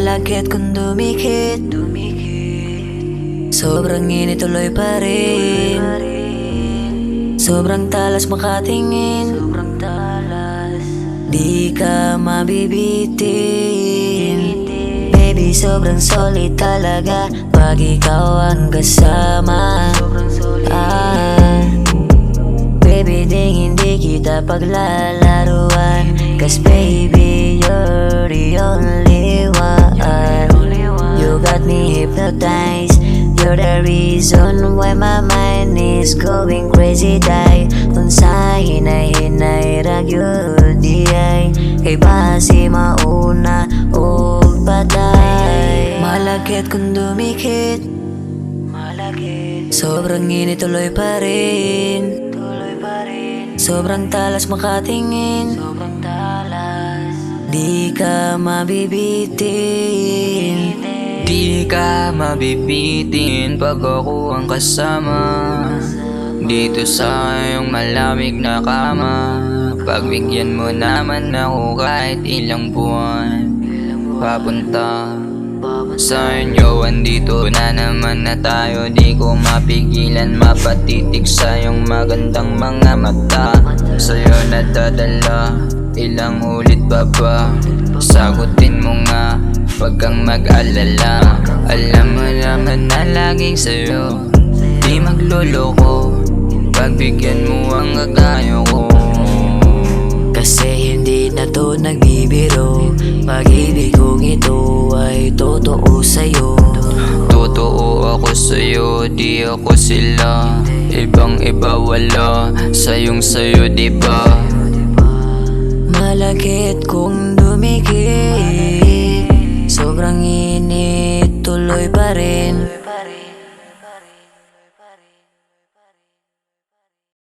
Malagkit kung dumikit, sobrang init tuloy pa rin. Sobrang talas makatingin, di ka mabibitin. Baby, sobrang solid talaga pag ikaw ang kasama. Baby, hindi kita paglalaruan, cause baby, you're the only one. You got me hypnotized, you're the reason why my mind is going crazy. Dahil unsa hinay-hinay ragyod diay, kay basi mauna o patay. Malagkit kung dumikit, sobrang init tuloy pa rin. Sobrang talas makatingin, di ka mabibitin. Di ka mabibitin pag ako ang kasama dito sa iyong malamig na kama. Pagbigyan mo naman ako kahit ilang buwan papunta sa inyo, andito na naman na tayo. Di ko mapigilan mapatitig sa iyong magandang mga mata. Sa'yo nadadala, ilang ulit pa ba? Sagutin mo nga, wag kang mag-alala. Alam mo naman na laging sa'yo di magloloko, pagbigyan mo ang kagaya ko. Kasi hindi na to nagbibiro, pag-ibig kong ito ay totoo sa'yo. Totoo ako sa'yo, di ako sila. Ibang iba wala, sayong sa'yo diba? Malagkit kung dumikit, sobrang init